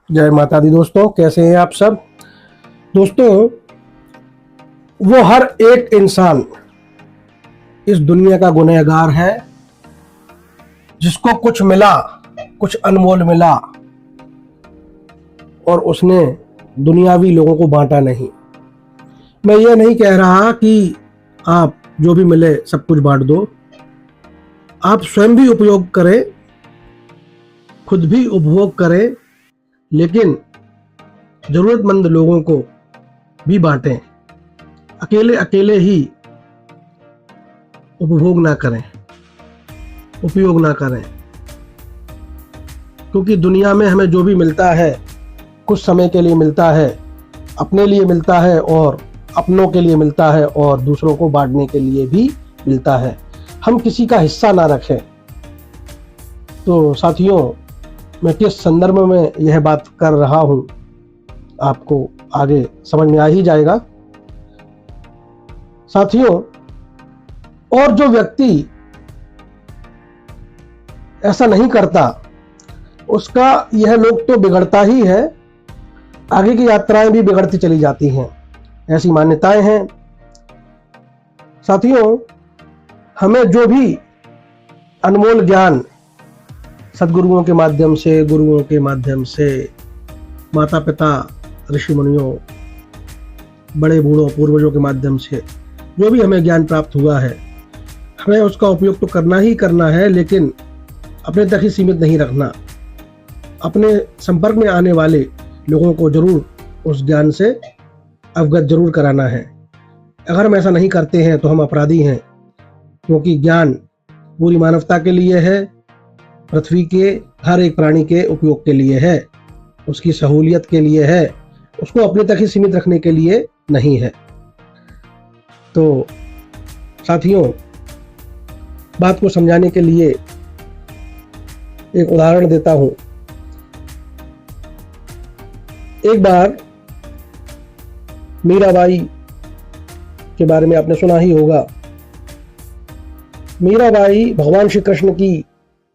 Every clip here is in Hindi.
जय माता दी दोस्तों, कैसे हैं आप सब। दोस्तों, वो हर एक इंसान इस दुनिया का गुनहगार है जिसको कुछ मिला, कुछ अनमोल मिला और उसने दुनियावी लोगों को बांटा नहीं। मैं ये नहीं कह रहा कि आप जो भी मिले सब कुछ बांट दो। आप स्वयं भी उपयोग करें, खुद भी उपभोग करें, लेकिन जरूरतमंद लोगों को भी बांटें। अकेले अकेले ही उपभोग ना करें, उपयोग ना करें, क्योंकि दुनिया में हमें जो भी मिलता है कुछ समय के लिए मिलता है, अपने लिए मिलता है और अपनों के लिए मिलता है और दूसरों को बांटने के लिए भी मिलता है। हम किसी का हिस्सा ना रखें। तो साथियों, मैं किस संदर्भ में यह बात कर रहा हूं आपको आगे समझ में आ ही जाएगा। साथियों, और जो व्यक्ति ऐसा नहीं करता उसका यह लोक तो बिगड़ता ही है, आगे की यात्राएं भी बिगड़ती चली जाती हैं, ऐसी मान्यताएं हैं। साथियों, हमें जो भी अनमोल ज्ञान सदगुरुओं के माध्यम से, गुरुओं के माध्यम से, माता पिता, ऋषि मुनियों, बड़े बूढ़ों, पूर्वजों के माध्यम से जो भी हमें ज्ञान प्राप्त हुआ है, हमें उसका उपयोग तो करना ही करना है, लेकिन अपने तक ही सीमित नहीं रखना। अपने संपर्क में आने वाले लोगों को जरूर उस ज्ञान से अवगत जरूर कराना है। अगर हम ऐसा नहीं करते हैं तो हम अपराधी हैं, क्योंकि ज्ञान पूरी मानवता के लिए है, पृथ्वी के हर एक प्राणी के उपयोग के लिए है, उसकी सहूलियत के लिए है, उसको अपने तक ही सीमित रखने के लिए नहीं है। तो साथियों, बात को समझाने के लिए एक उदाहरण देता हूं। एक बार मीराबाई के बारे में आपने सुना ही होगा। मीराबाई भगवान श्री कृष्ण की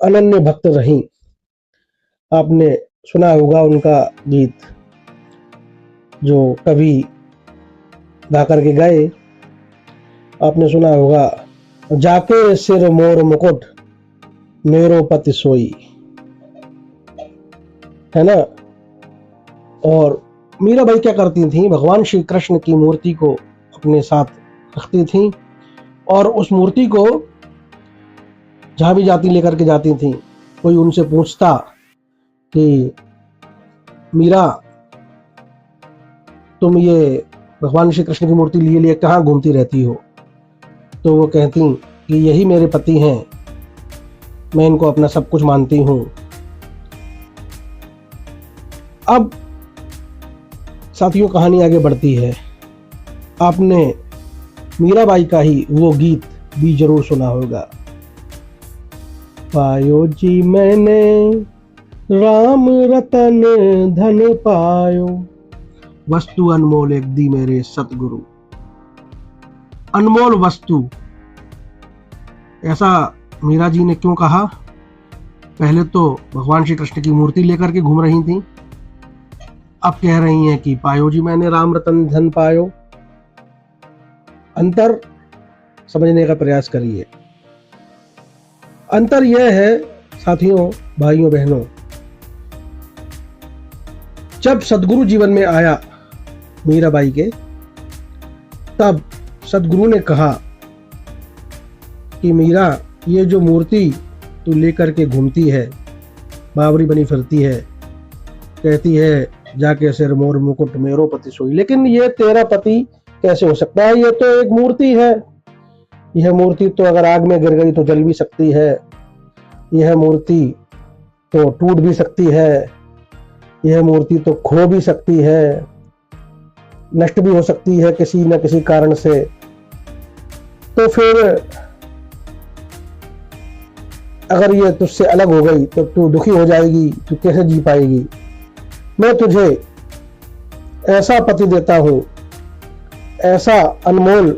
अनन्य भक्त रहीं। आपने सुना होगा उनका गीत जो कवि गा करके गए। आपने सुना होगा, जाके सिर मोर मुकुट मेरो पति सोई, है ना। और मीराबाई क्या करती थी, भगवान श्री कृष्ण की मूर्ति को अपने साथ रखती थी और उस मूर्ति को जहां भी जाती लेकर के जाती थी। कोई उनसे पूछता कि मीरा, तुम ये भगवान श्री कृष्ण की मूर्ति लिए लिए कहाँ घूमती रहती हो, तो वो कहती कि यही मेरे पति हैं, मैं इनको अपना सब कुछ मानती हूं। अब साथियों, कहानी आगे बढ़ती है। आपने मीराबाई का ही वो गीत भी जरूर सुना होगा, पायो जी मैंने राम रतन धन पायो, वस्तु अनमोल एक दी मेरे सतगुरु। अनमोल वस्तु, ऐसा मीरा जी ने क्यों कहा? पहले तो भगवान श्री कृष्ण की मूर्ति लेकर के घूम रही थी, अब कह रही हैं कि पायो जी मैंने राम रतन धन पायो। अंतर समझने का प्रयास करिए। अंतर यह है साथियों, भाइयों बहनों, जब सदगुरु जीवन में आया मीराबाई के, तब सदगुरु ने कहा कि मीरा, ये जो मूर्ति तू लेकर के घूमती है, बावरी बनी फिरती है, कहती है जाके सिर मोर मुकुट मेरो पति सोई, लेकिन ये तेरा पति कैसे हो सकता है? ये तो एक मूर्ति है। यह मूर्ति तो अगर आग में गिर गई तो जल भी सकती है, यह मूर्ति तो टूट भी सकती है, यह मूर्ति तो खो भी सकती है, नष्ट भी हो सकती है किसी न किसी कारण से। तो फिर अगर ये तुझसे अलग हो गई तो तू दुखी हो जाएगी, तू कैसे जी पाएगी? मैं तुझे ऐसा पति देता हूं, ऐसा अनमोल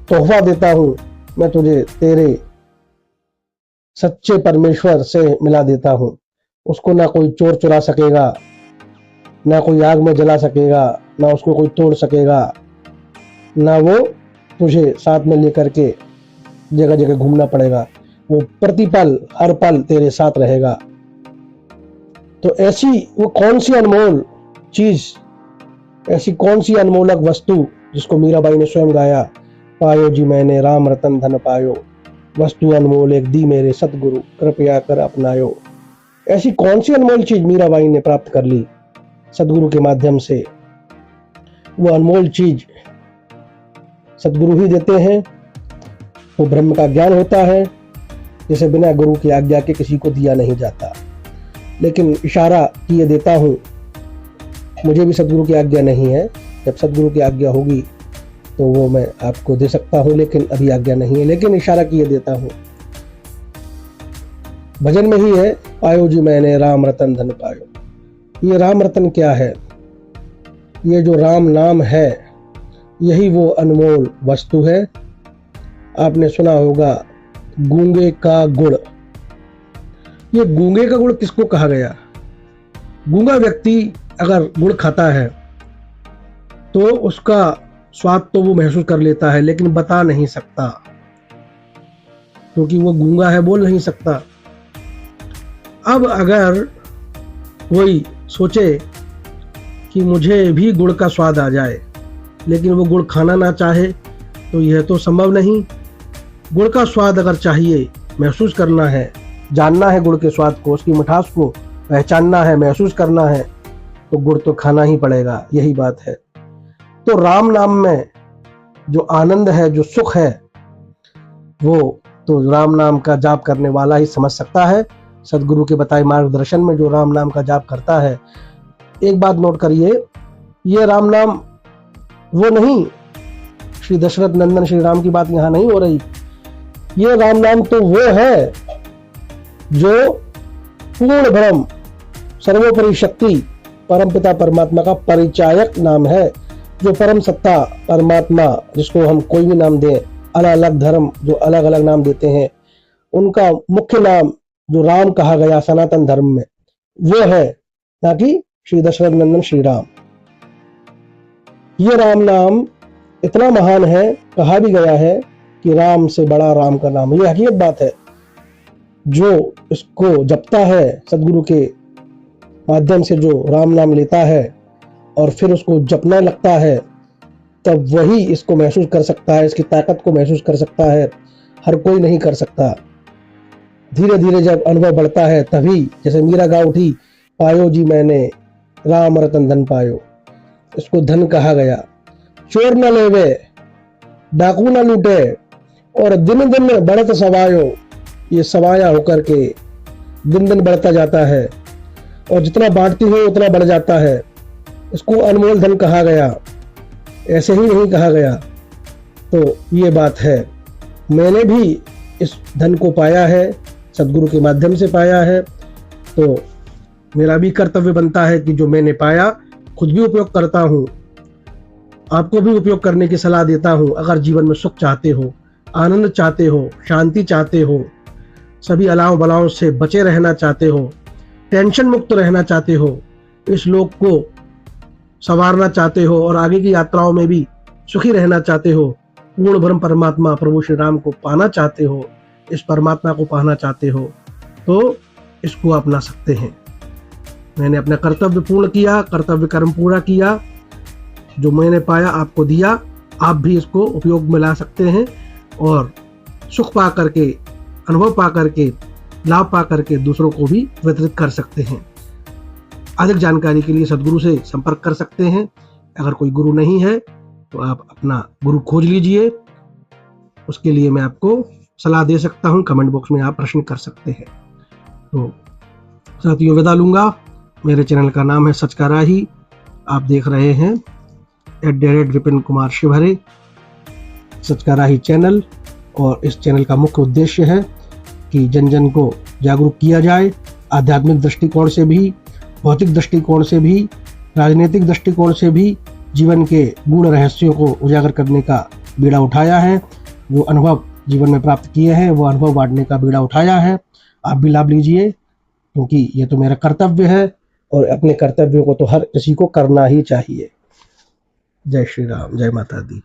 तोहफा देता हूं, मैं तुझे तेरे सच्चे परमेश्वर से मिला देता हूं। उसको ना कोई चोर चुरा सकेगा, ना कोई आग में जला सकेगा, ना उसको कोई तोड़ सकेगा, ना वो तुझे साथ में लेकर के जगह जगह घूमना पड़ेगा। वो प्रतिपल हर पल तेरे साथ रहेगा। तो ऐसी वो कौन सी अनमोल चीज, ऐसी कौन सी अनमोलक वस्तु जिसको मीराबाई ने स्वयं गाया, पायो जी मैंने राम रतन धन पायो, वस्तु अनमोल एक दी मेरे सतगुरु, कृपया कर अपनायो। ऐसी कौन सी अनमोल चीज मीराबाई ने प्राप्त कर ली सदगुरु के माध्यम से। वो अनमोल चीज सदगुरु ही देते हैं। वो ब्रह्म का ज्ञान होता है, जिसे बिना गुरु की आज्ञा के किसी को दिया नहीं जाता। लेकिन इशारा किए देता हूं, मुझे भी सदगुरु की आज्ञा नहीं है। जब सदगुरु की आज्ञा होगी तो वो मैं आपको दे सकता हूं, लेकिन अभी आज्ञा नहीं है। लेकिन इशारा किए देता हूं। भजन में ही है, पायो जी मैंने राम रतन धन पायो। ये राम रतन क्या है? ये जो राम नाम है, यही वो अनमोल वस्तु है। आपने सुना होगा गूंगे का गुड़। ये गूंगे का गुड़ किसको कहा गया? गूंगा व्यक्ति अगर गुड़ खाता है तो उसका स्वाद तो वो महसूस कर लेता है, लेकिन बता नहीं सकता, क्योंकि वो गूंगा है, बोल नहीं सकता। अब अगर कोई सोचे कि मुझे भी गुड़ का स्वाद आ जाए, लेकिन वो गुड़ खाना ना चाहे, तो यह तो संभव नहीं। गुड़ का स्वाद अगर चाहिए, महसूस करना है, जानना है गुड़ के स्वाद को, उसकी मिठास को पहचानना है, महसूस करना है, तो गुड़ तो खाना ही पड़ेगा। यही बात है। तो राम नाम में जो आनंद है, जो सुख है, वो तो राम नाम का जाप करने वाला ही समझ सकता है। सदगुरु के बताए मार्गदर्शन में जो राम नाम का जाप करता है, एक बात नोट करिए, ये राम नाम वो नहीं, श्री दशरथ नंदन श्री राम की बात यहां नहीं हो रही। ये राम नाम तो वो है जो पूर्ण ब्रह्म, सर्वोपरि शक्ति, परमपिता परमात्मा का परिचायक नाम है। जो परम सत्ता परमात्मा, जिसको हम कोई भी नाम दें, अलग अलग धर्म जो अलग अलग नाम देते हैं, उनका मुख्य नाम जो राम कहा गया सनातन धर्म में, वो है, ना कि श्री दशरथ नंदन श्री राम। ये राम नाम इतना महान है, कहा भी गया है कि राम से बड़ा राम का नाम। ये हकीकत बात है। जो इसको जपता है, सदगुरु के माध्यम से जो राम नाम लेता है और फिर उसको जपना लगता है, तब वही इसको महसूस कर सकता है, इसकी ताकत को महसूस कर सकता है। हर कोई नहीं कर सकता। धीरे धीरे जब अनुभव बढ़ता है, तभी जैसे मीरा गा उठी, पायो जी मैंने राम रतन धन पायो। इसको धन कहा गया। चोर न लेवे, डाकू न लूटे, और दिन दिन बढ़त सवायो। ये सवाया होकर के दिन दिन बढ़ता जाता है, और जितना बांटती हो उतना बढ़ जाता है। इसको अनमोल धन कहा गया, ऐसे ही नहीं कहा गया। तो ये बात है। मैंने भी इस धन को पाया है, सदगुरु के माध्यम से पाया है। तो मेरा भी कर्तव्य बनता है कि जो मैंने पाया, खुद भी उपयोग करता हूँ, आपको भी उपयोग करने की सलाह देता हूँ। अगर जीवन में सुख चाहते हो, आनंद चाहते हो, शांति चाहते हो, सभी अलाव बलाओं से बचे रहना चाहते हो, टेंशन मुक्त रहना चाहते हो, इस लोक को संवारना चाहते हो और आगे की यात्राओं में भी सुखी रहना चाहते हो, पूर्ण ब्रह्म परमात्मा प्रभु श्री राम को पाना चाहते हो, इस परमात्मा को पाना चाहते हो, तो इसको अपना सकते हैं। मैंने अपना कर्तव्य पूर्ण किया, कर्तव्य कर्म पूरा किया, जो मैंने पाया आपको दिया। आप भी इसको उपयोग में ला सकते हैं और सुख पा करके, अनुभव पा करके, लाभ पा करके दूसरों को भी वितरित कर सकते हैं। अधिक जानकारी के लिए सदगुरु से संपर्क कर सकते हैं। अगर कोई गुरु नहीं है तो आप अपना गुरु खोज लीजिए। उसके लिए मैं आपको सलाह दे सकता हूं। कमेंट बॉक्स में आप प्रश्न कर सकते हैं। तो साथियों, विदा लूंगा। मेरे चैनल का नाम है सच का राही। आप देख रहे हैं @विपिन कुमार शिवहरे, सच का राही चैनल। और इस चैनल का मुख्य उद्देश्य है कि जन जन को जागरूक किया जाए, आध्यात्मिक दृष्टिकोण से भी, भौतिक दृष्टिकोण से भी, राजनीतिक दृष्टिकोण से भी जीवन के गूढ़ रहस्यों को उजागर करने का बीड़ा उठाया है। जो अनुभव जीवन में प्राप्त किए हैं, वो अनुभव बांटने का बीड़ा उठाया है। आप भी लाभ लीजिए, क्योंकि ये तो मेरा कर्तव्य है। और अपने कर्तव्यों को तो हर किसी को करना ही चाहिए। जय श्री राम, जय माता दी।